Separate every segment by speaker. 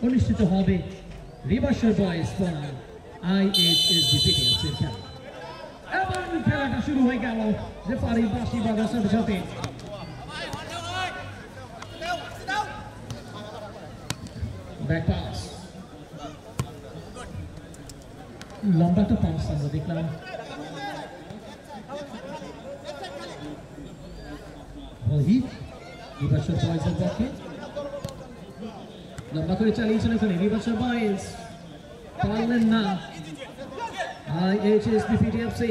Speaker 1: অনুষ্ঠিত হবে reversal boys for IHSB PTFC খেলা। এবং খেলাটা শুরু হয়ে গেল, রেফারি বাঁশি বাজার সাথে সাথে ব্যাক পাস, লম্বাটা পাস আমরা দেখলাম। রিভার্সাল বয়েজের পক্ষে লম্বা করে চালিয়েছেন এখানে রিভার্সাল বয়েজ, পারলেন না IHSB PTFC।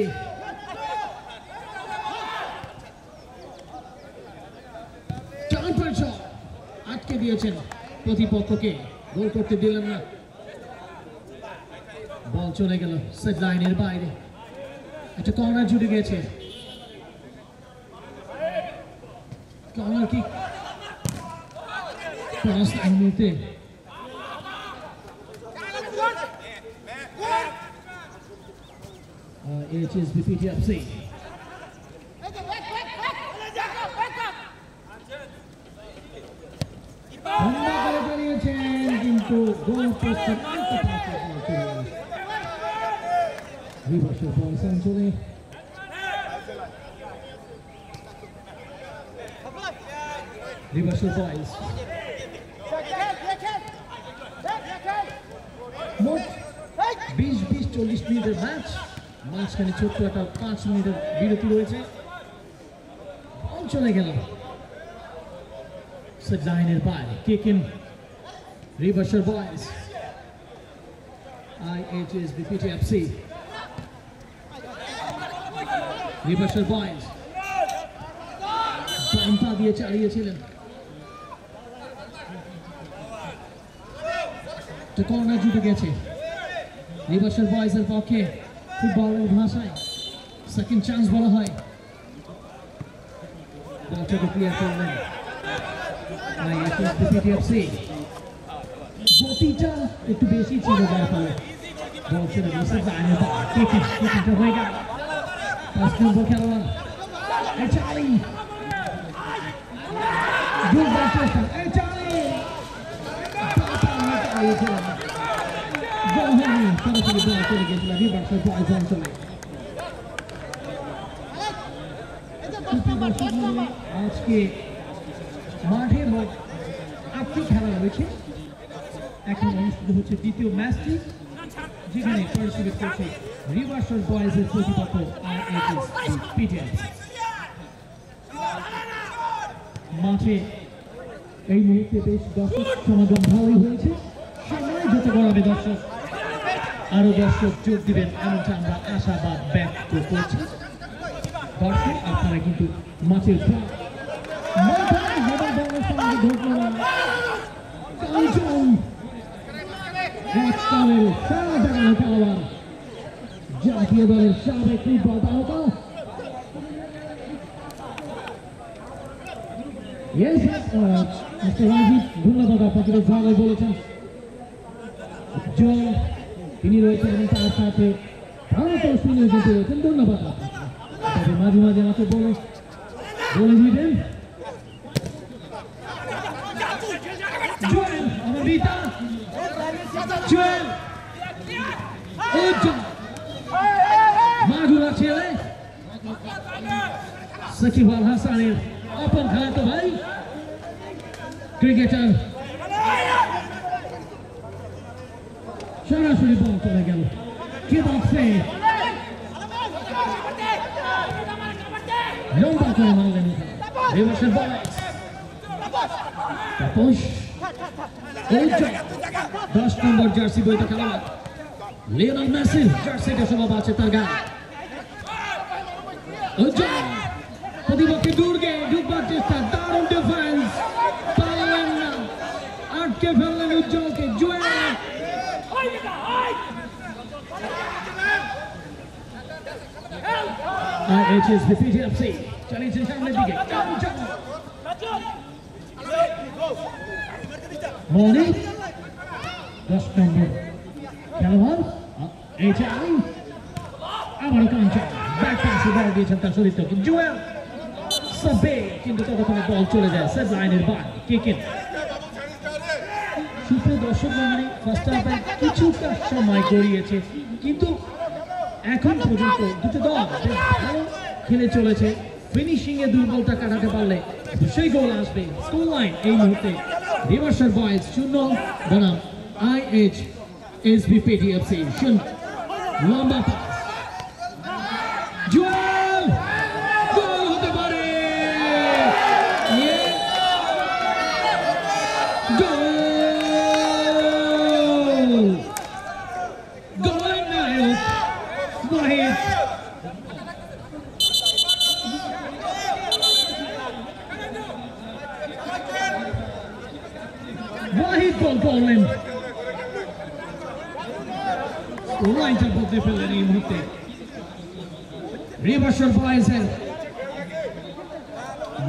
Speaker 1: আটকে দিয়েছেন প্রতিপক্ষকে, গোল করতে দিলেন না, বল চলে গেল সেট লাইনের বাইরে। একটা কর্নার জুড়ে গেছে, কর্নার কিক ক্রস লাইন নিতে IHSB PTFC। কিন্তু গোল পোস্টে রিভার্সাল বয়েজ অঞ্চলে রিভার্সাল বয়েজ মোট 20-40 মিনিটের ম্যাচ, মাঝখানে ছোট্ট একটা 5 মিনিটের বিরতি রয়েছে। বল চলে গেল সেট লাইনের বাইরে, kick in reversal boys IHSB PTFC। Reversal boys বাম্পা দিয়ে চালিয়েছিলেন, কর্নার জুটে গেছে রিভার্সাল বয়েজের পক্ষে। ফুটবলের ভাষায় সেকেন্ড চান্স বলা হয়। বলটাকে ক্লিয়ার করলেন IHSB PTFC। গতিটা একটু বেশি ছিল, যার ফলে বল চলে গেছে লাইনের বাইরে, কিকটা হয়ে গেল 5 নম্বর খেলোয়াড় চালি, দুর্বার চেষ্টা চালি, গোল হয়নি, সরাসরি বল চলে গেছিল রিভার্সাল বয়েজ অঞ্চলে। আজকে মাঠে মোট 8টি খেলা রয়েছে। এখন অনুষ্ঠিত হচ্ছে দ্বিতীয় ম্যাচটি, যেখানে পার্টিসিপেট করছে রিভার্সাল বয়েজের প্রতিপক্ষ IHSB PTFC। মাঠে এই মুহূর্তে বেশ দর্শক সমাগম ভালোই হয়েছে, সময় যত গড়াবে দর্শক আরো দর্শক যোগ দিবেন এমনটা আমরা আশাবাদ ব্যক্ত করছি। দর্শক আপনারা কিন্তু মাঠের জাতীয় দলের সাবেক ফুটবল তারকা ধন্যবাদ আপনাকে, ভালো বলেছেন জয়, তিনি রয়েছেন এবং তার সাথে ভারতের সুনিয়োজিত রয়েছেন। ধন্যবাদ আপনাকে, মাঝে মাঝে আমাকে বলে দিবেন। মাগুরা ছেলে সাকিব আল হাসানের আপন খালাতো ভাই ক্রিকেটার, সরাসরি বল চলে গেল লম্বা করে মারলেন রিভার্সাল বয়েজ। 10 নম্বর জার্সি বইতে খেলোয়াড় লিওনেল মেসি, জার্সিটা সব আছে তার গায়ে। প্রতিপক্ষে দুর্গে ঢুকবার চেষ্টা, দারুণ ডিফেন্স, পারলেন না, আটকে ফেললেন উজ্জ্বলকে। জুয়েল IHSB PTFC চালিয়েছেন সামনের দিকে, মনি 10 নম্বর খেলোয়াড় আবারও কাঞ্চন ব্যাক পাসে বল দিয়েছেন তার শরীর থেকে জুয়েল সাবে, কিন্তু ততক্ষণে বল চলে যায় সেট লাইনের বাইরে। কিক ইন সুপ্রিয় দর্শক মণ্ডলী, ফার্স্ট হাফে কিছুটা সময় গড়িয়েছে, কিন্তু এখন পর্যন্ত দুটো দল বেশ ভালো খেলে চলেছে। ফিনিশিং এ দুর্বলতা কাটাতে পারলে সেই গোল আসবে। স্কোর লাইন এই মুহূর্তে রিভার্সাল বয়েজ 0 বনাম IHSBPTFC 0। লম্বা পাস, জুয়েল, গোল হতে পারে। গোলের নায়ক ওয়াহিদ। ওয়াহিদ গোল করলেন, লাইনটা বদলে ফেললেন এই মুহূর্তে। রিভার্সাল বয়েজের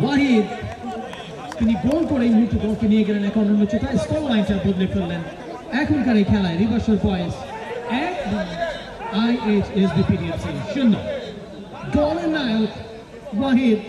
Speaker 1: ওয়াহিদ তিনি গোল করে এই মুহূর্তে দলকে নিয়ে গেলেন এখন অন্য চোটায়। স্কোর লাইনটা বদলে ফেললেন এখনকার এই খেলায়। Reversal boys 1, IHSBPTFC 0। গোলের নায়ক ওয়াহিদ।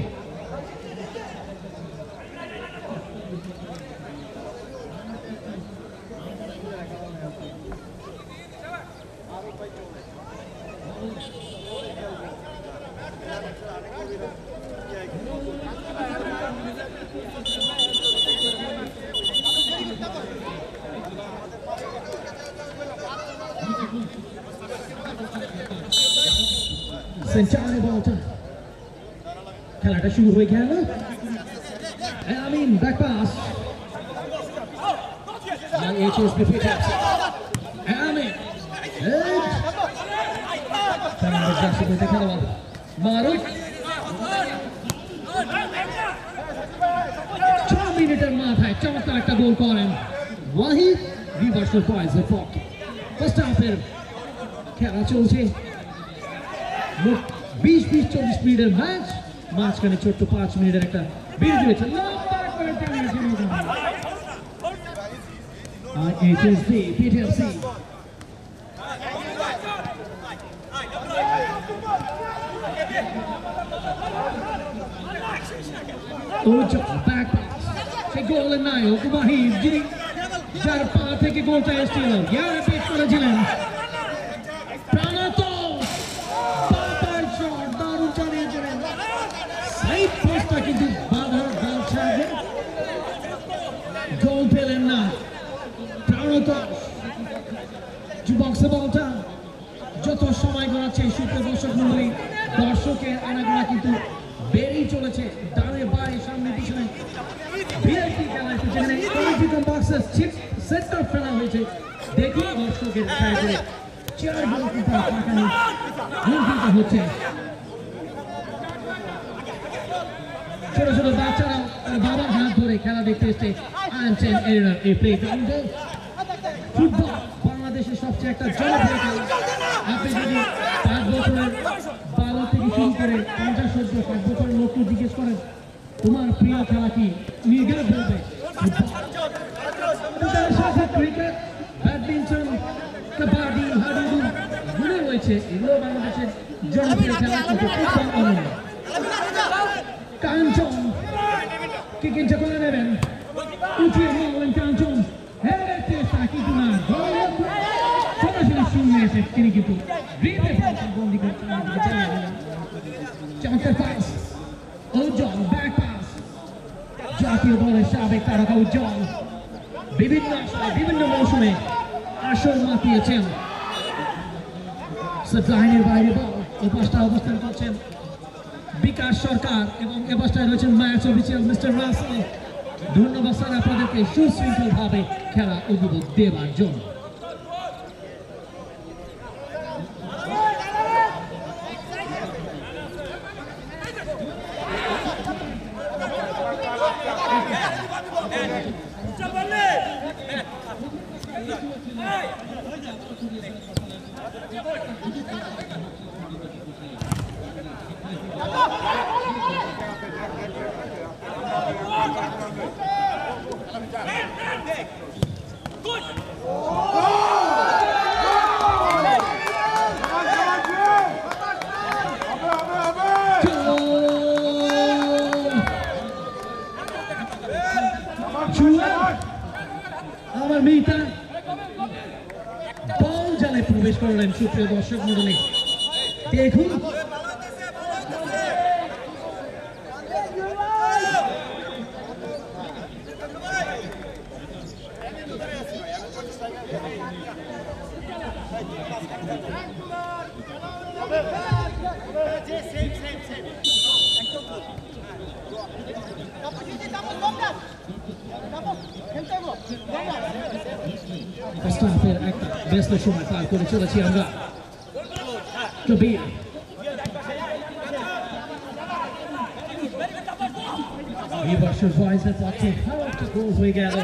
Speaker 1: সেঞ্চারি বলটা, খেলাটা শুরু হয়ে গেল। আমিন ব্যাক পাস, IHSBPTFC আমিন খেলোয়াড় মারুফ 6 মিনিটের মাথায় চমৎকার একটা গোল করেন ওয়াহিদ। রিভার্সাল বয়েজের পক্ষে ফার্স্ট হাফের খেলা চলছে। 20-40 মিনিটের ম্যাচ, মাঝখানে ছোট্ট 5 মিনিটের একটা বিরতি হয়েছে। IHSBPTFC ব্যাক পাস, সেই গোলের নায়ক ওয়াহিদ, যিনি যার পা থেকে গোলটা এসেছিল পেশ করেছিলেন। কিন্তু বাধার বল ছাড়বে, গোল পেলেন না। প্রাণতোষ যুবকসে বলটা যত সময় গড়াচ্ছে সুপ্রিয় দর্শক মণ্ডলী, দর্শকের আনাগোনা কিন্তু বেড়েই চলেছে। ডানে বাঁয়ে সামনে পিছনে ভিআইপি খেলায় যেখানে পলিটিক্যাল বক্সের সেন্টার ফেলা হয়েছে, দেখুন দর্শকের চেয়ারগুলো কিন্তু হচ্ছে। ছোট ছোট বাচ্চারা বাবার হাত ধরে খেলা দেখতে এসছে। ফুটবল বাংলাদেশের সবচেয়ে একটা জনপ্রিয় খেলা। আপনি যদি 5 বছরের বালক থেকে শুরু করে 50, 60, 60 বছরের লোককে জিজ্ঞেস করেন তোমার প্রিয় খেলা কি, নির্ঘাত বলবে ক্রিকেট, ব্যাডমিন্টন, কাবাডি, হাডুডু গুলো রয়েছে। এগুলো বাংলাদেশের জনপ্রিয় খেলা, কিন্তু ফুটবল অনন্য। কাঞ্চন কিকিংটা করে নেবেন, উঠিয়ে মারলেন কাঞ্চন, হেডের চেষ্টা কিন্তু না, সরাসরি শূন্য এসে তিনি কিন্তু বন্দি করতে চমৎকার পাস। উজ্জ্বল ব্যাক পাস, জাতীয় দলের সাবেক তারকা উজ্জ্বল বিভিন্ন আসরে বিভিন্ন মৌসুমে আসর মাতিয়েছেন। লাইনের বাইরে বল, এই পাশটা অবস্থান করছেন বিকাশ সরকার এবং এ পাশটায় রয়েছেন ম্যাচ অফিসিয়াল মিস্টার রাসেল। ধন্যবাদ স্যার আপনাদেরকে সুশৃঙ্খল ভাবে খেলা উপভোগ দেওয়ার জন্য। আমার মিট বল জালে প্রবেশ করলেন সুপ্রিয় দর্শক মণ্ডলী দেখুন একটা ব্যস্ত সময় পার করে চলেছি আমরা কবির এই বছর বয়সের পক্ষে একটা গোল হয়ে গেল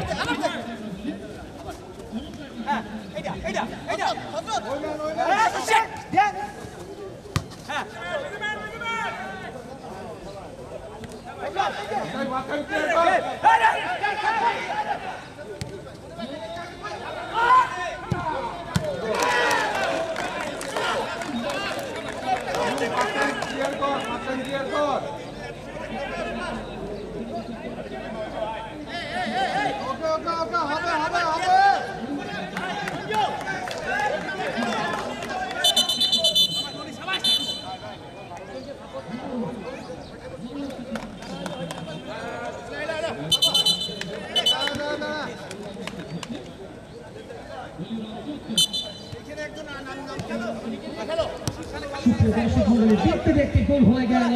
Speaker 1: দেখতে দেখতে গোল হয়ে গেল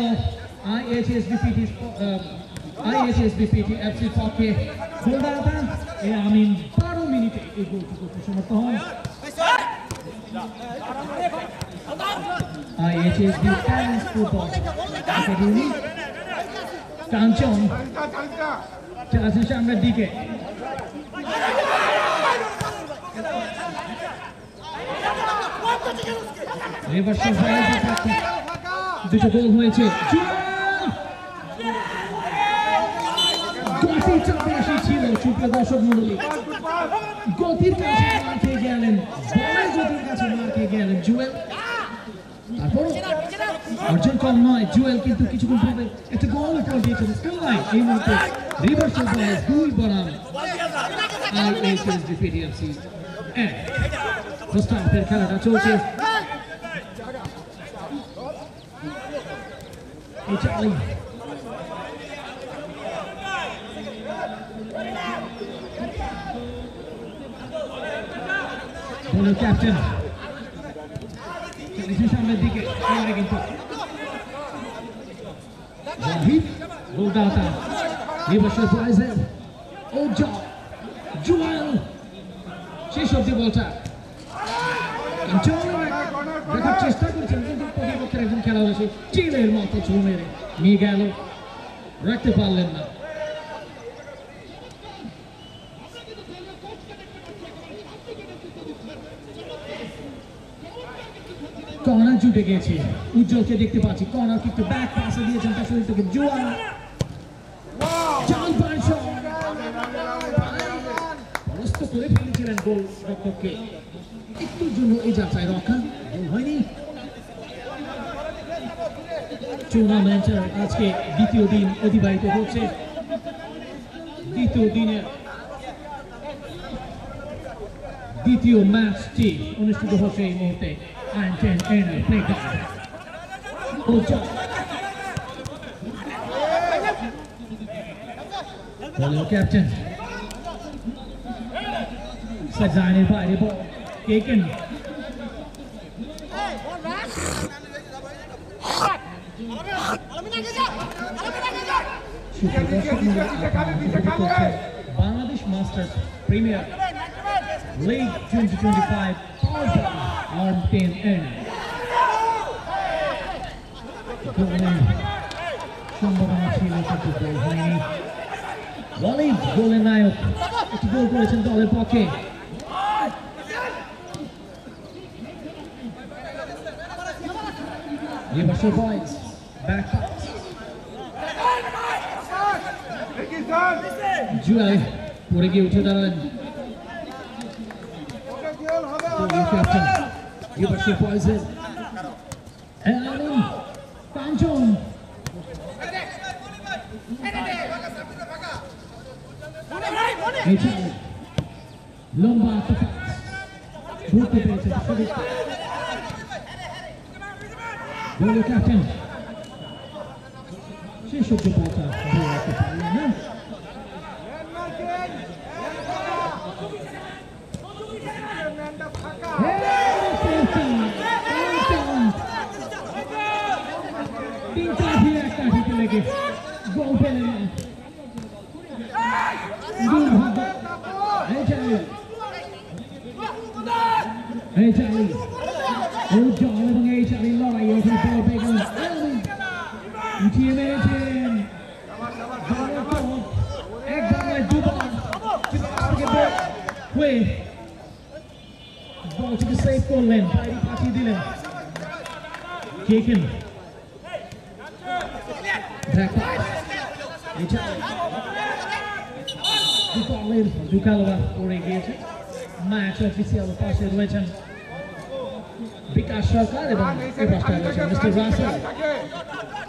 Speaker 1: IHSBPT FC পক্ষে গোলদাতা আমিন 12 মিনিটে এই গোলটি করতে সমর্থ হন IHSB Talents Football Academy কাঞ্চন চাচ্ছে সামনের দিকে দুটো গোল হয়েছে গতির চাপে এসে ছিল সুপ্রিয় দর্শক মণ্ডলী গতির কাছে মার খেয়ে গেলেন বলের গতির কাছে মার খেয়ে গেলেন জুয়েল তারপর অর্জন কম নয় জুয়েল কিন্তু কিছুক্ষণ পরে একটা গোল উপর দিয়েছেন স্কিল লাইন এই মুহূর্তে রিভার্সাল বল 2 বনাম IHSBPT FC ফার্স্ট হাফের খেলাটা চলছে Charlie. Bolo captain. This is সামনের দিকে এবারে কিন্তু Wahid গোলদাতা রিভার্সাল প্রাইজে ওজা জুয়েল শেষ অবধি বলটা দেখার চেষ্টা করছেন কিন্তু প্রতিপক্ষের একজন খেলোয়াড় এসে চিলের মতো ছুঁ মেরে নিয়ে গেল রাখতে পারলেন না কর্নার জুটে গেছে উজ্জ্বলকে দেখতে পাচ্ছি কর্নার কিন্তু ব্যাক পাসে দিয়েছেন তার শরীর থেকে জুয়াল পরাস্ত করে ফেলেছিলেন গোল রক্ষককে একটুর জন্য এই যাত্রায় রক্ষা গোল হয়নি টুর্নামেন্টের আজকে দ্বিতীয় দিন অতিবাহিত হচ্ছে দ্বিতীয় দিনের দ্বিতীয় ম্যাচটি অনুষ্ঠিত হচ্ছে এই মুহূর্তে ক্যাপ্টেন সাজানের বাইরে ball taken Bangladesh masters premier league 2025 Arm 10N সম্ভাবনা ছিল কিন্তু গোল হয়নি ওয়ালিদ গোলের নায়ক একটি গোল করেছেন দলের পক্ষে Universal Boys back pass Juel পড়ে গিয়ে উঠে দাঁড়ালেন captain Universal Boys Amin Kanchan লম্বা ধরতে পেরেছেন সুদীপ দলীয় ক্যাপ্টেন সেই সহ্য বলটা ধরে রাখতে পারলেন না গোল পেলেন না এই চালি ও জল এবং এই চালি লড়াই ওখানে বল পেয়ে গেলেন উঠিয়ে মেরেছেন এক বাংলায় দুবার হয়ে বলটিকে সেভ করলেন বাইরে পাঠিয়ে দিলেন কেকেন পড়ে গিয়েছে ম্যাচ অফিসিয়াল পাশে রয়েছেন বিকাশ সরকার এবং মিস্টার রাসেল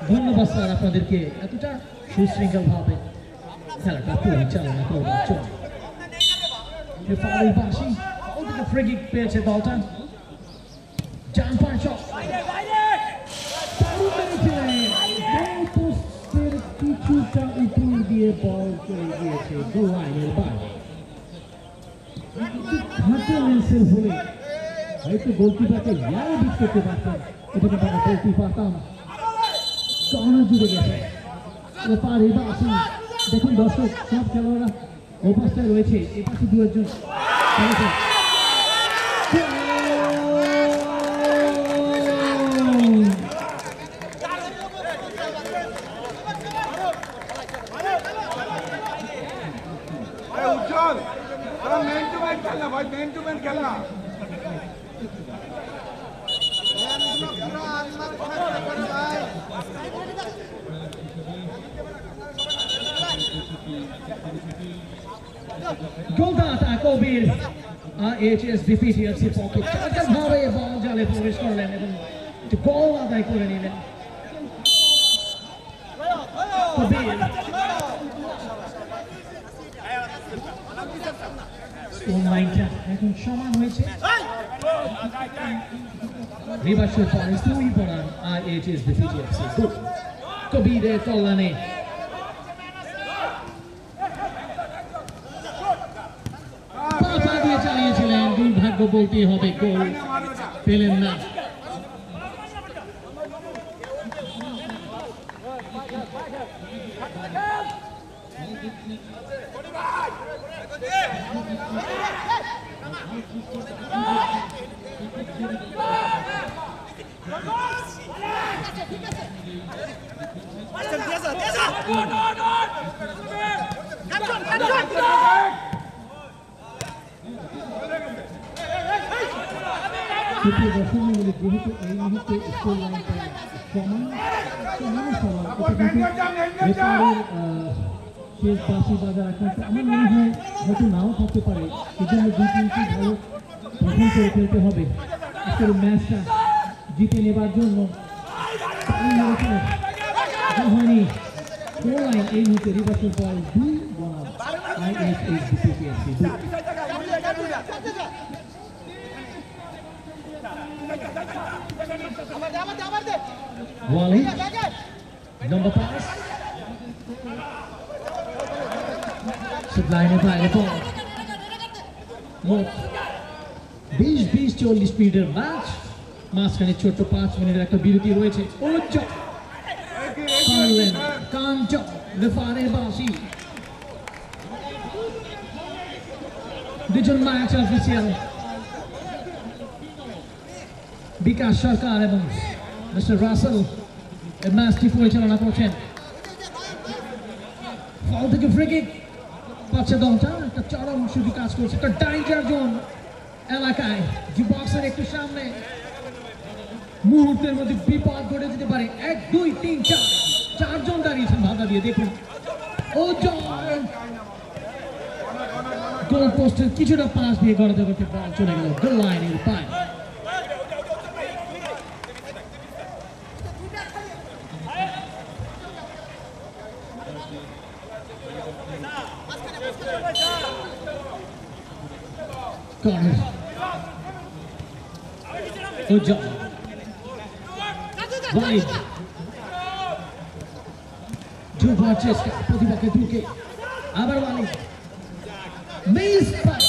Speaker 1: ধন্যবাদ স্যার আপনাদেরকে এতটা সুশৃঙ্খল ভাবে খেলাটা পরিচালনা করবার জন্য ফ্রি কিক পেয়েছে দলটা জান পাঁচক কিছুটা উপর দিয়ে বল চলে গিয়েছে গোল লাইনের বাইরে হলে হয়তো গোলকিপারকে ইয়াও বিট করতে পারতেন এটা কিন্তু আমরা বলতেই পারতাম কর্নার জুড়ে গেছে দেখুন দর্শক সব খেলোয়াড়রা অবস্থায় রয়েছে এ পাশে দু একজন গোলদাতা কবির HSBP TFC পক্ষে চারভাবে বল জালে প্রবেশ করলেন এবং গোল আদায় করে নিলেন কবির স্কোর লাইনটা এখন সমান হয়েছে রিভার্সের পরে দুই পড়ান HSBP TFC কবিরের কল্যাণে চালিয়েছিলেন দুর্ভাগ্য বলতে হবে গোল পেলেন না যেহেতু এই মুহূর্তে স্কোর লাইনটা সমান শেষ বাসি বাজার আকাঙ্ক্ষা আমার মনে হয় হয়তো নাও থাকতে পারে সেজন্য দুই তিনটি ভালো প্রথম করে ফেলতে হবে আসলে ম্যাচটা জিতে নেবার জন্য হয়নি স্কোর লাইন এই মুহূর্তে রিভার্সের বল 2-1 Wally, number pass. Supply by the ball. What? 20-40 speeder match. মাঝখানে ছোট্ট 5 মিনিটের একটা বিরতি রয়েছে পারলেন কাঞ্চন রেফারির বাঁশি দুজন ম্যাচ অফিসিয়াল বিকাশ সরকার এবং মিস্টার রাসেল এই ম্যাচটি পরিচালনা করছেন ফল থেকে ফ্রি কিক পাচ্ছে দলটা একটা চরম শুধু কাজ করছে একটা ডেঞ্জার জোন এলাকায় যে বক্সের একটু সামনে মুহূর্তের মধ্যে বিপদ ঘটে যেতে পারে 1 2 3 4 চারজন দাঁড়িয়েছেন ভাগা দিয়ে দেখুন ও গোল পোস্টের কিছুটা পাস দিয়ে গড়াতে করতে বল চলে গেল গোল লাইনের বাইরে Good job. Wide. Jumper chest. প্রতিপক্ষে ঢুকে আবার ওয়ালিদ। Miss pass.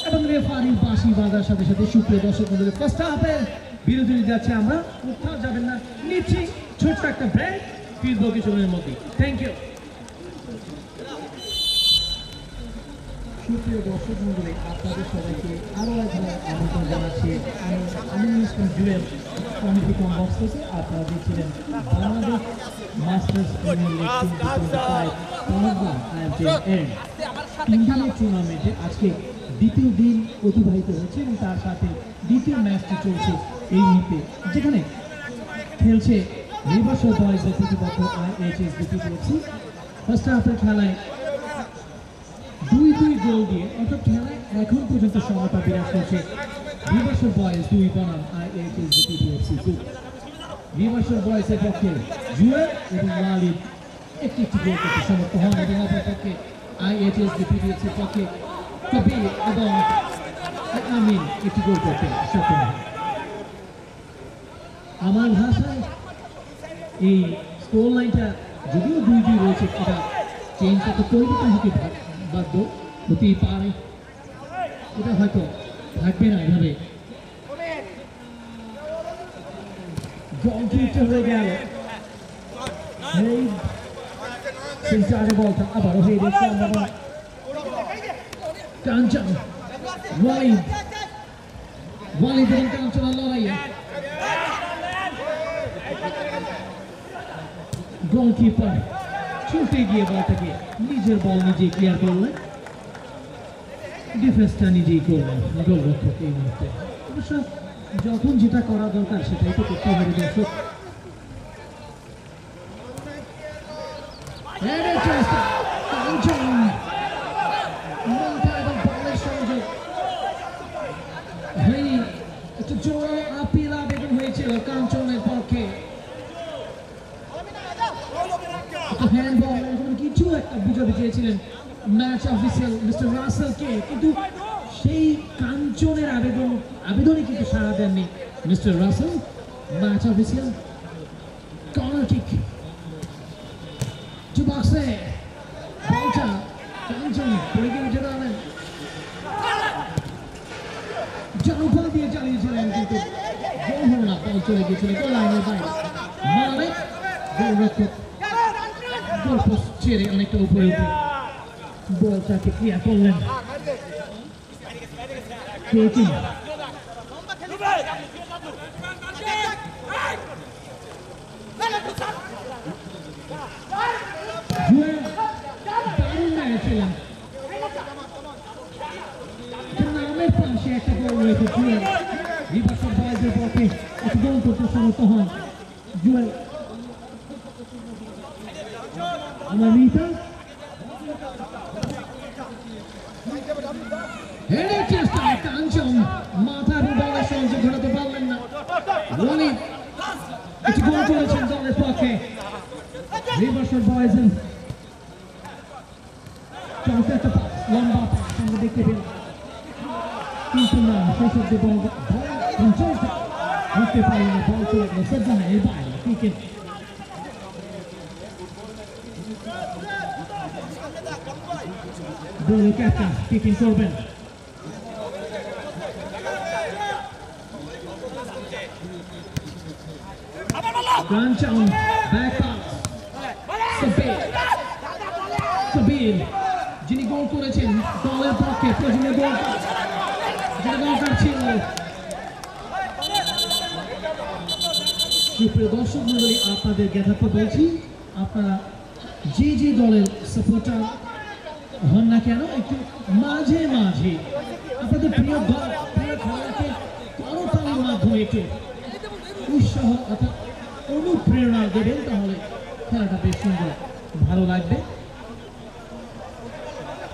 Speaker 1: এবং রেফারি বাঁশি বাজার সাথে সাথে সুপ্রিয় দর্শক মণ্ডলী ফার্স্ট হাফে বিরতি যাচ্ছে আমরা কোথাও যাবেন না নিচ্ছি ছোট্ট একটা ব্রেক ফিরবো কিছুক্ষণের মধ্যে থ্যাংক ইউ সুপ্রিয় দর্শক মণ্ডলী আপনাদের সবাইকে আরও একবার আমন্ত্রণ জানাচ্ছি আমি ইসলাম জুয়েল কমিটি কমবক্স থেকে আপনারা দেখছিলেন Bangladesh masters premier league 2025 Indian টুর্নামেন্টে আজকে দ্বিতীয় দিন অতিবাহিত হচ্ছে এবং তার সাথে দ্বিতীয় ম্যাচটি চলছে এই মুহূর্তে যেখানে খেলছে রিভার্সাল বয়েজের প্রতিপক্ষ IHS বিপিটিএফসি ফার্স্ট হাফের খেলায় 2-2 গোল দিয়ে অর্থাৎ খেলায় এখন পর্যন্ত সমতা বিরাজ করছে রিভার্সাল বয়েজ 2 বনাম IHS বিপিটিএফসি 2 রিভার্সাল বয়েজের পক্ষে জুয়েল এবং ওয়ালিদ একটি গোল করতে সমর্থ হন এবং অপর পক্ষে IHS বিপিটিএফসির পক্ষে কবির এবং আমিন একটি গোল করতে সক্ষম হয় আমার ভাষায় এই স্কোর লাইনটা যদিও 2-2 রয়েছে এটা চেঞ্জ করতে তৈরি হতে বাধ্য হতেই পারে এটা হয়তো থাকবে না এভাবে গোলকিপার হয়ে গেল এই সেন্টারে বলটা আবারও হয়ে গেছে আমরা কাঞ্চন ওয়ালিদ এবং কাঞ্চনের লড়াইয়ে গোলকিপার ছুটে গিয়ে বলটাকে নিজের বল নিজেই ক্লিয়ার করলেন ডিফেন্সটা নিজেই করলেন গোলরক্ষক এই মুহূর্তে অবশ্য যখন যেটা করা দরকার সেটাই তো করতে হবে দর্শক একটু জোর আপিল আবেদন হয়েছিল কাঞ্চনের পক্ষে হ্যান্ডবল কিছু একটা বুঝাতে চেয়েছিলেন ম্যাচ অফিসিয়াল মিস্টার রাসেলকে কিন্তু সেই কাঞ্চনের আবেদনে কিন্তু সাড়া দেননি mister Russell match official corner kick to বক্সে বলটা কাঞ্চন পড়ে গিয়ে উঠে দাঁড়ালেন জনফল দিয়ে চালিয়েছিলেন কিন্তু গোল হল না বল চলে গিয়েছিল গোল লাইনের বাইরে মালিক গোলরক্ষক গোলপোস্ট ছেড়ে অনেকটা উপরে উঠে বলটাকে ক্লিয়ার করলেন নামের পাশে একটা গোল রয়েছে জুয়েল রিভার্সাল বয়েজের পক্ষে একটা গোল করতে সমর্থ হন জুয়েল Amanita হেডের চেষ্টা কাঞ্চন মাথার বলের সঙ্গে ঘোরাতে পারলেন না ওয়ালিদ একটি গোল করেছেন দলের পক্ষে রিভার্সাল বয়েজের চলতে একটা লম্বা পাস আমরা দেখতে পেলাম কিন্তু না শেষ অব্দি বল বুঝতে পারি না বল চলে গেল সেজন্য এর বাইরে ক্রিকেট দলের ক্যাপ্টেন কিকিং করবেন কাঞ্চন ব্যাক পাস সাবির যিনি গোল করেছেন দলের পক্ষে প্রয়োজনীয় গোল যেটা দরকার ছিল সুপ্রিয় দর্শক মণ্ডলী আপনাদের জ্ঞাতার্থে বলছি আপনারা যে দলের সাপোর্টার হন না কেন একটু মাঝে মাঝে আপনাদের প্রিয় দল প্রিয় খেলাকে করতালির মাধ্যমে একটু উৎসাহ অর্থাৎ অনুপ্রেরণা দেবেন তাহলে খেলাটা বেশ সুন্দর ভালো লাগবে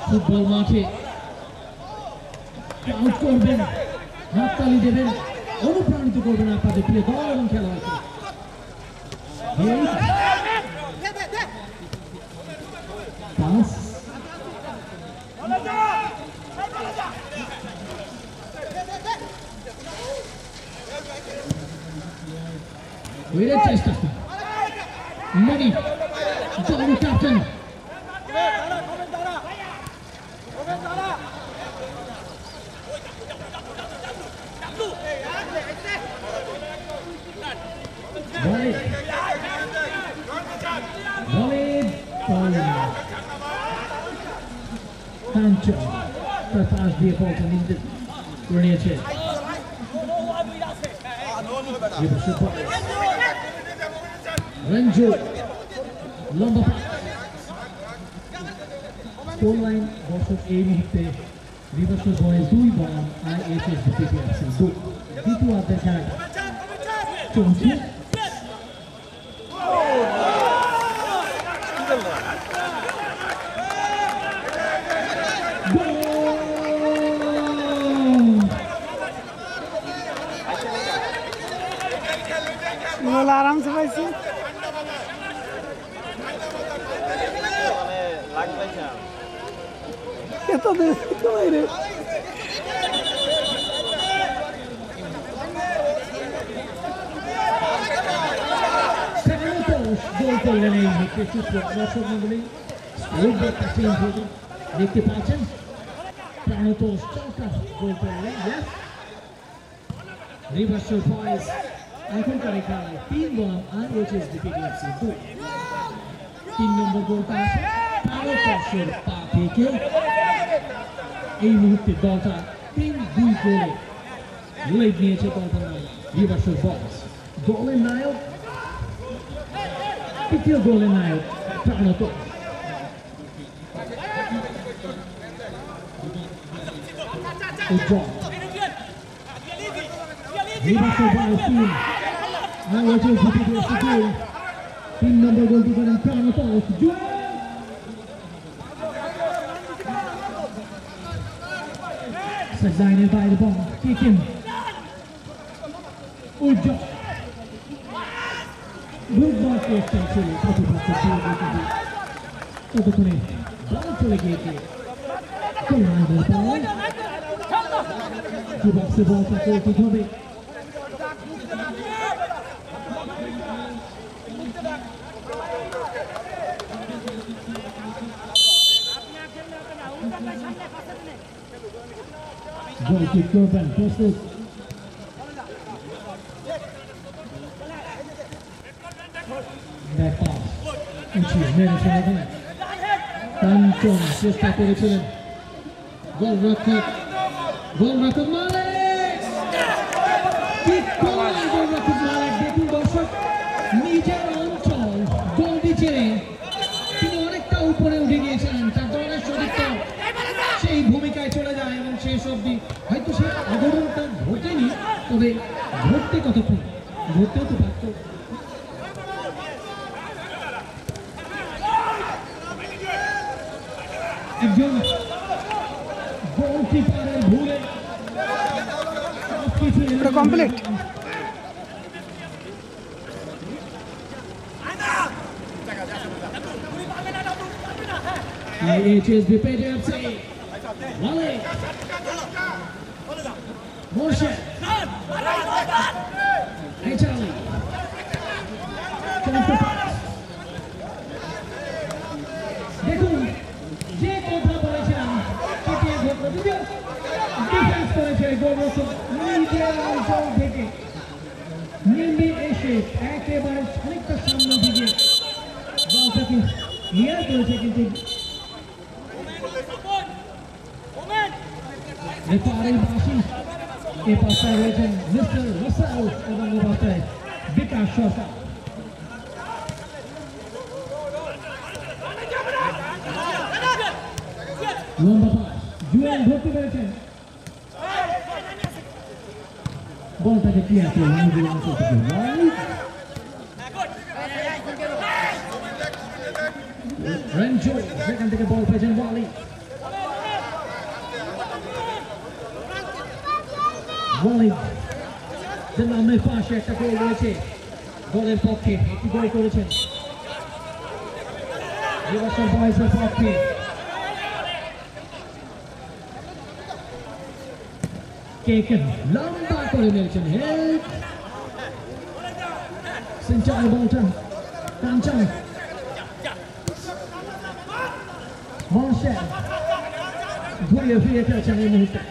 Speaker 1: ফুটবল মাঠে আউট করবেন হাততালি দেবেন অনুপ্রাণিত করবেন আপনাদের প্রিয় দল এবং খেলোয়াড়কে পাস Great চেষ্টা মনি দল ক্যাপ্টেন Sancho তার পাস দিয়ে বলটা নিতে করে নিয়েছে Renzo লম্বা স্কোর লাইন দর্শক এই মুহূর্তে রিভার্সাল বয়ে 2 বল আর এইচএস বিপিপি আছে দ্বিতীয় অর্ধের খেলা চলছে
Speaker 2: आराम से पाइছি এত দেরি কই রে
Speaker 1: গোল করলেন এই কিছু দর্শকমণ্ডলী স্কোরবোর্ডটা চেঞ্জ হয়ে দেখতে পাচ্ছেন প্রাণতোষ চমৎকার গোল করলেন রিভার্সাল বয়েজ এখনকার খেলায় 3 বল আর এইচএস বিপিএফসি 3 নম্বর গোলটা আসে প্রাণতোষের পা থেকে এই মুহূর্তে দলটা 3-2 গোলে লিড নিয়েছে দলটার নাম রিভার্সাল বয়েজ গোলের নায়ক তৃতীয় গোলের নায়ক প্রাণতোষ রিভার্সাল বয়েজ টিম আর এইচএস বিপিএফসি 3 নম্বর গোলটি করেন Prantosh Sideline by the ball, kicking. Ujja. Good ball question chile. ততক্ষণে বল চলে গিয়েছে কল্যাণের বল বক্সে বলটা করতে হবে গোল কিক করবেন প্রস্তুত ব্যাক পাস উঠিয়ে মেরেছেন এখন কাঞ্চন চেষ্টা করেছিলেন গোলরক্ষক মালিক কি করলেন গোলরক্ষক মালিক দেখুন দর্শক নিজের অঞ্চল গোলটি ছেড়ে তিনি অনেকটা উপরে উঠে গিয়েছিলেন তার দলের সতীর্থ সেই ভূমিকায় চলে যায় এবং শেষ অবধি হয়তো সে আবরণটা ঘটেনি তবে ঘটতে কতক্ষণ ঘটতেও তো পারত একজন গোলকিপারের ভুলে
Speaker 2: পুরো complete
Speaker 1: HS BPFC Malik Moshe Hey Charlie দেখুন যে কথা বলেছিলাম সেটি ঘটল ডিফেন্স করেছে গোলরক্ষক নিজের অঞ্চল থেকে নেমে এসে একেবারে খানিকটা সামনে দিকে বলটাকে ক্লিয়ার করেছে কিন্তু রেফারির বাঁশি এ পাশটায় রয়েছেন মিস্টার রাসেল এবং এ পাশটায় বিকাশ সরকার লম্বা পাস জুয়েল ধরতে পেরেছেন বলটাকে ক্লিয়ার করে নিজের অংশ থেকে রেঞ্জো সেখান থেকে বল পেয়েছেন ওয়ালি ওয়ালিদ নামের পাশে একটা গোল রয়েছে গোলের পক্ষে একটি গোল করেছেন রিভার্সাল বয়েজের পক্ষে কেকেন লম্বা করে মেরেছেন হেড সেন্টার বলটা কাঞ্চন মর্শেল ঘুরিয়ে ফিরে খেলছেন এই মুহূর্তে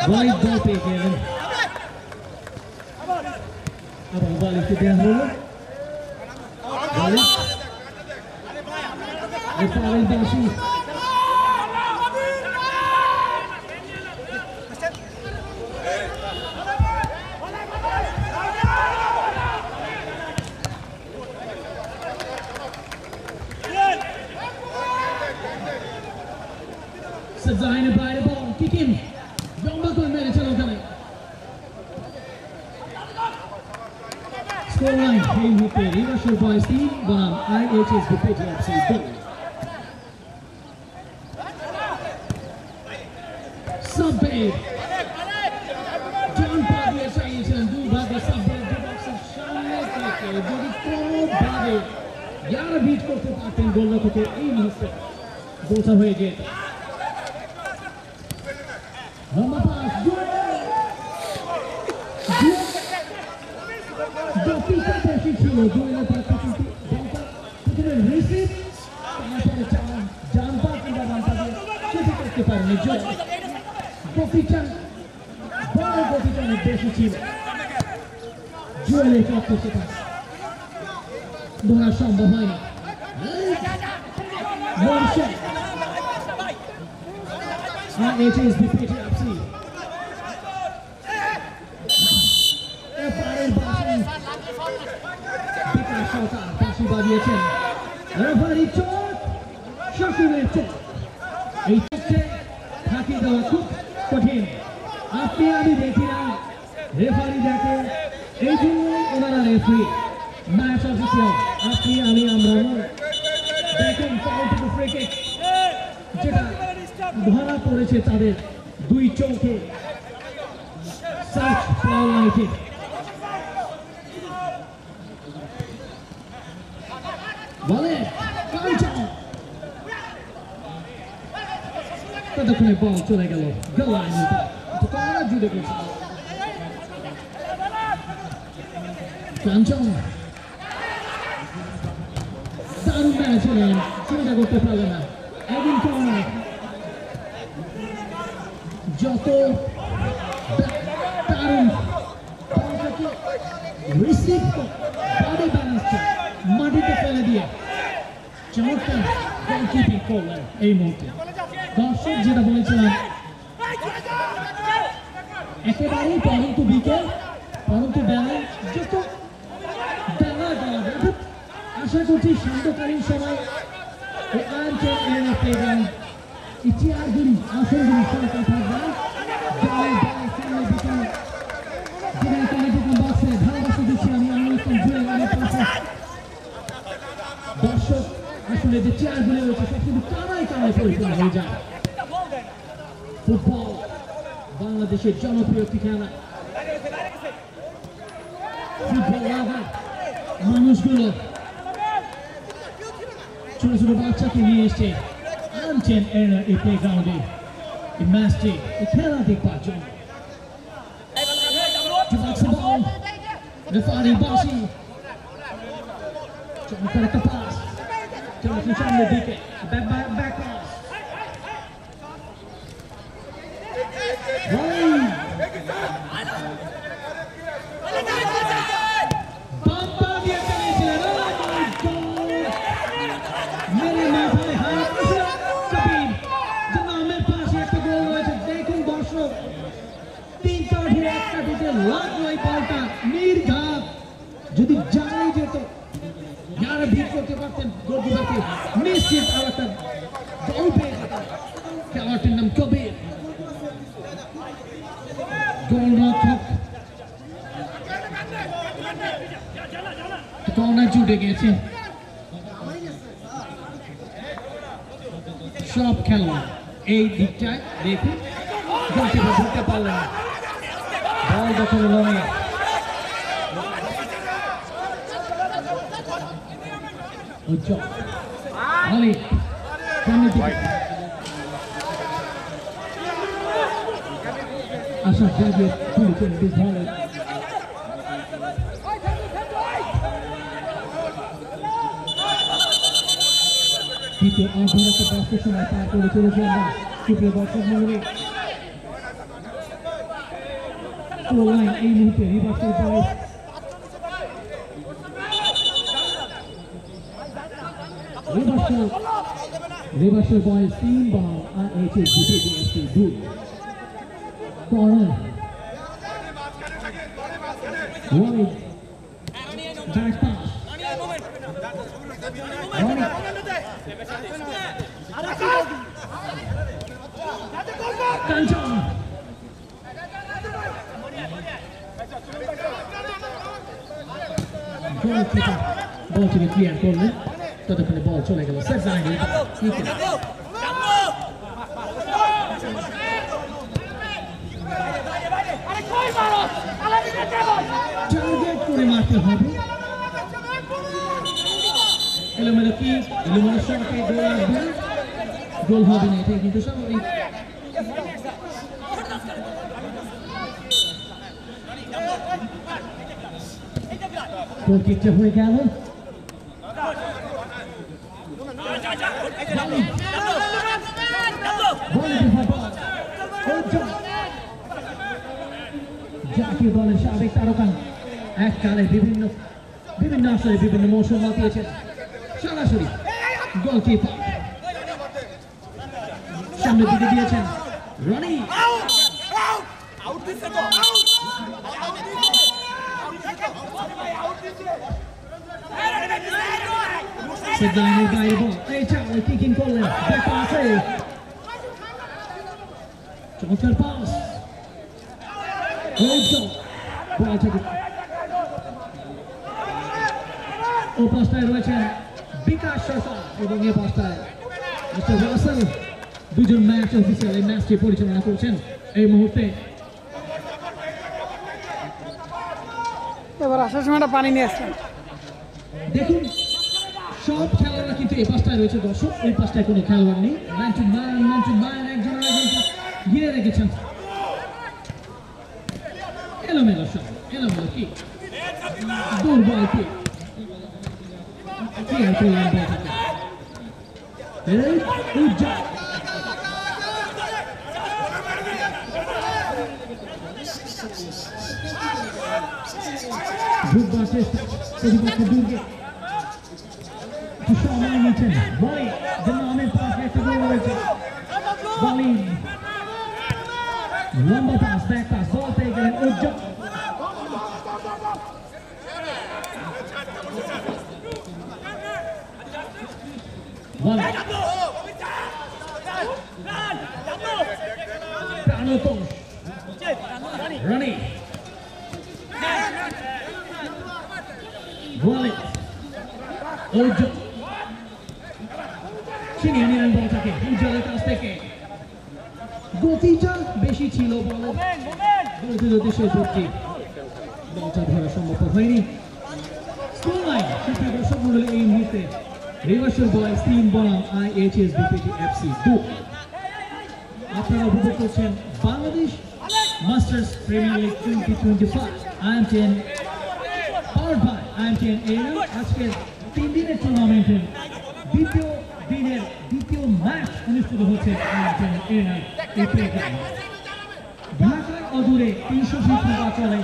Speaker 1: Wide ball pe gelen. Abang balik ke dia dulu. Balik. Refael Basi. Sezaine by the ball, kick in. Scoreline এই মুহূর্তে রিভার্সাল বয়েজ 3 বনাম IHS বিপেটি FC 2 সাবের জন পাবিয়া চাইছেন দুভাগে সাবের বক্সের সামনে থেকে যদি কোনোভাবে যারা বিট করতে পারতেন গোলরক্ষকে এই মুহূর্তে গোলটা হয়ে যেত লম্বা পাস Jopita beshi ছিল দুইয়ের পক্ষে কিন্তু বলটা প্রথমে রিসিভ তারপরে জাম্পা কিংবা বাম্পা দিয়ে শুট করতে পারেনি জয় গোপিচান বড় গোপিচানের বেশি ছিল জুয়েলের পক্ষে সেটা ধরা সম্ভব হয়নি মর্শেল IHS বিপেটি FC সরকার পাশে বাজিয়েছেন রেফারি চোট শ্বশুরের চোট এই চোটে ফাঁকি দেওয়া খুব কঠিন আপনি আমি দেখি না রেফারি দেখে এই জন্য ওনারা রেফারি ম্যাচ অফিসিয়াল আপনি আমি আমরা দেখেন ফাউল টু ফ্রি কিক যেটা ধরা পড়েছে তাদের দুই চোখে সার্চ ফাউল নাইটে বলে কাঞ্চন ততক্ষণে বল চলে গেল গোলায় কর্নার জুড়ে গেছে কাঞ্চন দারুণ ম্যাচ হলেন চিন্তা করতে পারবে না একদিন কর্নার যত দারুণ বলটাকে রিসিভ বডি ব্যালেন্সটা মাটিতে ফেলে দিয়ে চমৎকার গোলকিপিং করলেন এই মুহূর্তে দর্শক যেটা বলেছিলাম একেবারেই পরন্তু বিকেল পরন্তু বেলা যত বেলা গড়াবে অর্থাৎ আশা করছি শান্তকালীন সময় এই আয়োজন এরিনা প্লেগ্রাউন্ড এই চেয়ারগুলি আসনগুলি ফাঁকা থাকবে দলে দলে সামনে বিকেল যেখানে কমিটি বক্সে ভালোবাসা দিচ্ছি আমি অনুষ্ঠান জুড়ে আমার পাশে দর্শক আসলে যে চেয়ারগুলি রয়েছে সব কিন্তু কানায় কানায় পরিপূর্ণ হয়ে যায় ফুটবল বাংলাদেশের জনপ্রিয় একটি খেলা ফুটবল লাভার মানুষগুলো ছোট ছোট বাচ্চাকে নিয়ে এসে আনছেন এরা এই প্লেগ্রাউন্ডে এই ম্যাচটি এই খেলা দেখবার জন্য রেফারি বাসি চমৎকার একটা পাস চলছে সামনের দিকে ব্যাক পাস বাম্পা দিয়ে চালিয়েছিলেন মেরে মাথায় হাত কবির নামের পাশে একটা গোল রয়েছে দেখুন দর্শক 3-4 একটা দিতে লাগলো এই বলটা নির্ঘাত যদি জানে যেত যারা ভিড় করতে পারতেন গোলকিপারকে নিশ্চিত আর একটা গোল পেয়ে যেতেন খেলোয়াড়টির নাম কবির গোলরক্ষক কর্নার জুটে গেছে সব খেলোয়াড় এই দিকটায় দেখুন গোলকিপার ধরতে পারলেন না বল দখলে রনি উজ্জ্বল আলী সামনের দিকে আশা জাগিয়ে তুলেছেন বেশ ভালো দ্বিতীয় আধুনিক একটা ব্যস্ত সময় পার করে চলেছি আমরা সুপ্রিয় দর্শক মন্ডলী লাইন এই মুহূর্তে রিভার্সের বয়স রিভার্সের বয়স 3 বল আর H S BPFC 2 corner wide back pass Kanchan ball থেকে ক্লিয়ার করলেন ততক্ষণে বল চলে গেল সেট লাইনে টার্গেট করে মারতে হবে এলোমেলো কি এলোমেলো শটে গোল আসবে গোল হবে না এটাই কিন্তু স্বাভাবিক গোল কিকটা হয়ে গেল জাতীয় দলের সাবেক তারকা এককালে বিভিন্ন আসরে বিভিন্ন মৌসুম মাতিয়েছেন সরাসরি গোলকিপার সামনের দিকে দিয়েছেন রনি সেদানের বাইরে বল এইটা ওই কিকিং করলেন ব্যাক পাসে চমৎকার পাস বল থেকে ও পাশটায় রয়েছেন বিকাশ সরকার এবং এ পাশটায় মিস্টার রাসেল দুজন ম্যাচ অফিসিয়াল এই ম্যাচটি পরিচালনা করছেন এই মুহূর্তে
Speaker 2: এবার আসার সময়টা পানি নিয়ে আসছেন
Speaker 1: দেখুন সব খেলোয়াড়রা কিন্তু এই পাশটায় রয়েছে দর্শক ওই পাশটায় কোনো খেলোয়াড় নেই ম্যান টু ম্যান একজন ঘিরে রেখেছেন এলোমেলো শট এলোমেলো কি দুর্বল কি ক্লিয়ার করলেন বলটাকে উজ্জ্বল বুধবার চেষ্টা প্রতিপক্ষ দুর্গে একটু সময় নিচ্ছেন বলি যেন আমের পাশে একটা গোল রয়েছে বলি লম্বা পাস ব্যাক পাস বল পেয়ে গেলেন উজ্জ্বল প্রাণতোষ রনি বলে উজ্জ্বল ছিনিয়ে নিলেন বলটাকে উজ্জ্বলের কাছ থেকে গতিটা বেশি ছিল বল যদি সে যুক্তি বলটা ধরা সম্ভব হয়নি স্কোর লাইন সুপ্রিয় দর্শক মণ্ডলী এই মুহূর্তে রিভার্সাল বয়স 3 বনাম IHS বিপিএফসি 2 আপনারা উপভোগ করছেন Bangladesh masters premier league 2025 IM10 powered by IM10 Arena আজকের 3 দিনের টুর্নামেন্টের দ্বিতীয় ম্যাচ অনুষ্ঠিত হচ্ছে IM10 এরিনার এই প্লেগ্রাউন্ডে ঢাকার অদূরে 300 ফিট নির্বাচনে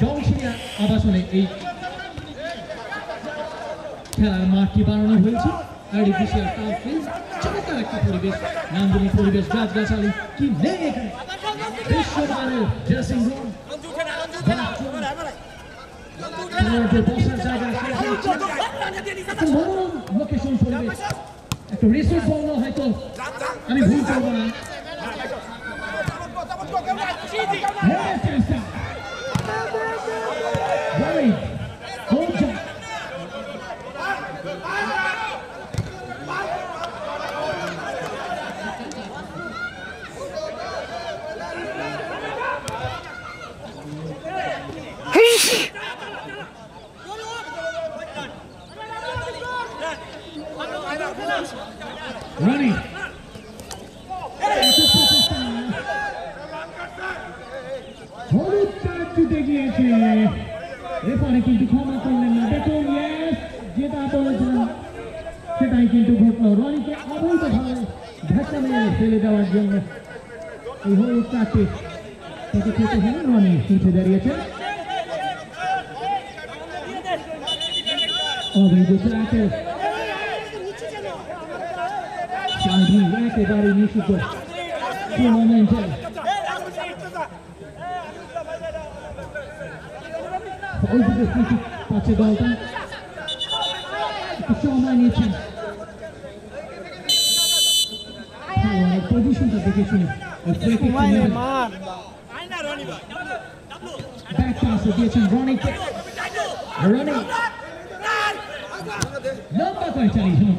Speaker 1: জংশিয়া আবাসনে এই খেলার মাঠটি বানানো হয়েছে আর্টিফিশিয়াল টার্ফ ফিল্ড চমৎকার একটা পরিবেশ নান্দনিক পরিবেশ গাছগাছালি কি নেই এখানে বিশ্বমানের ড্রেসিং রুম বসার জায়গা একটা মনোরম লোকেশন পরিবেশ একটা রিসোর্ট বললো হয়তো আমি ভুল করবো না হয়েছে রেফারি কিন্তু ক্ষমা করলেন না দেখুন যেটা বলেছিলাম সেটাই কিন্তু ঘটলো রনিকে অবৈধভাবে ধাক্কা মেরে ফেলে দেওয়ার জন্য এই হলুদ কার্ডটি থেকে খেতে হলে রনি উঠে দাঁড়িয়েছে অবৈধ ট্যাকেল একেবারে নিষিদ্ধ টুর্নামেন্টে পাচ্ছে দলটা একটু সময় নিয়েছেন পজিশনটা দেখে শুনে ব্যাক পাস দিয়েছেন রনিকে রনি লম্বা করে চালিয়েছেন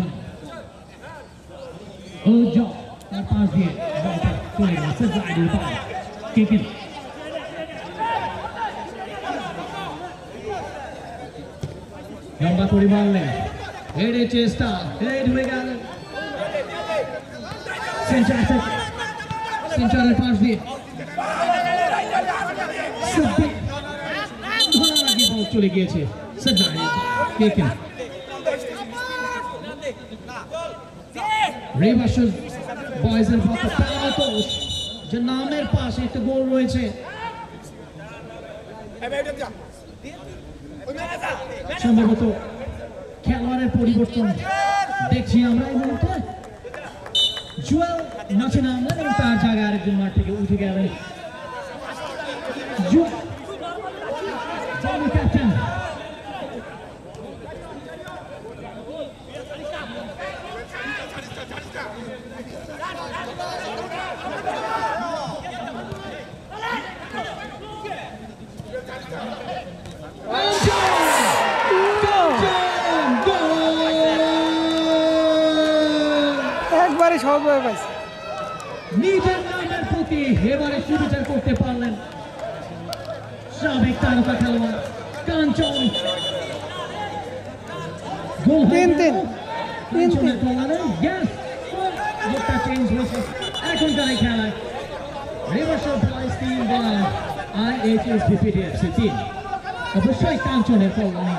Speaker 1: ও জব তার পাশ দিয়ে বলটা চলে গেল সেজাইডের পায়ে কিকিং লম্বা করে মারলেন হেডে চেষ্টা হেড হয়ে গেল সেন্টারের পাশ দিয়ে বল চলে গিয়েছে সেজাইডের কিকিং রেভার্সাল বয়েজের পক্ষে প্রাণতোষ যে নামের পাশে একটা গোল রয়েছে সম্ভবত খেলোয়াড়ের পরিবর্তন দেখছি আমরা এই মুহূর্তে জুয়েল নাচে নামলেন এবং তার জায়গায় আরেকজন মাঠ থেকে উঠে গেলেন ক্যাপ্টেন
Speaker 2: একবারে সহজভাবে পাইছে
Speaker 1: নিজের নামের প্রতি এবারে সুবিচার করতে পারলেন সাবেক তারকা খেলোয়াড় কাঞ্চন এখনকার এই খেলায় রিভার্সাল বয়েজ টিম বনাম IHSB PTFC টিম অবশ্যই কাঞ্চনের কল্যাণে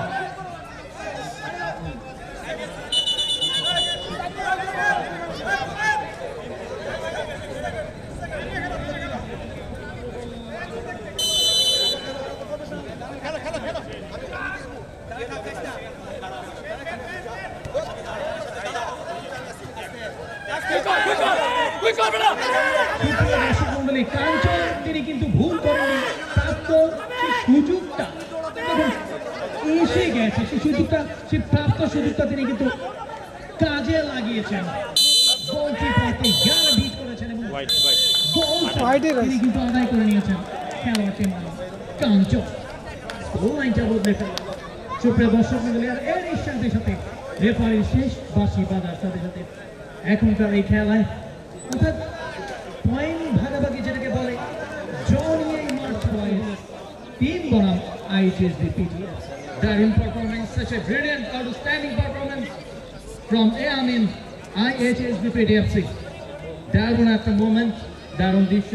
Speaker 1: তিনি কিন্তু ভুল করেনি প্রাপ্ত সুযোগটা এসে গেছে সেই সুযোগটা সেই প্রাপ্ত সুযোগটা তিনি কিন্তু কাজে লাগিয়েছেন গোলকিপারকে গার্ড হিট করেছেন এবং তিনি কিন্তু আদায় করে নিয়েছেন খেলোয়াড়টির কাঞ্চন লাইনটা বদলে ফেলল সুপ্রিয় দর্শক মণ্ডলী আর এর সাথে সাথে রেফারির শেষ বাঁশি বাজার সাথে সাথে এখনকার এই খেলায় অর্থাৎ পয়েন্ট ভাগাভাগি যেটাকে বলে জনিয়ে মার্চ বয়েজ টিম বনাম IHSB PTFC daring performance such a brilliant outstanding performance from IHSB PTFC দারুণ একটা মোমেন্ট দারুণ দৃশ্য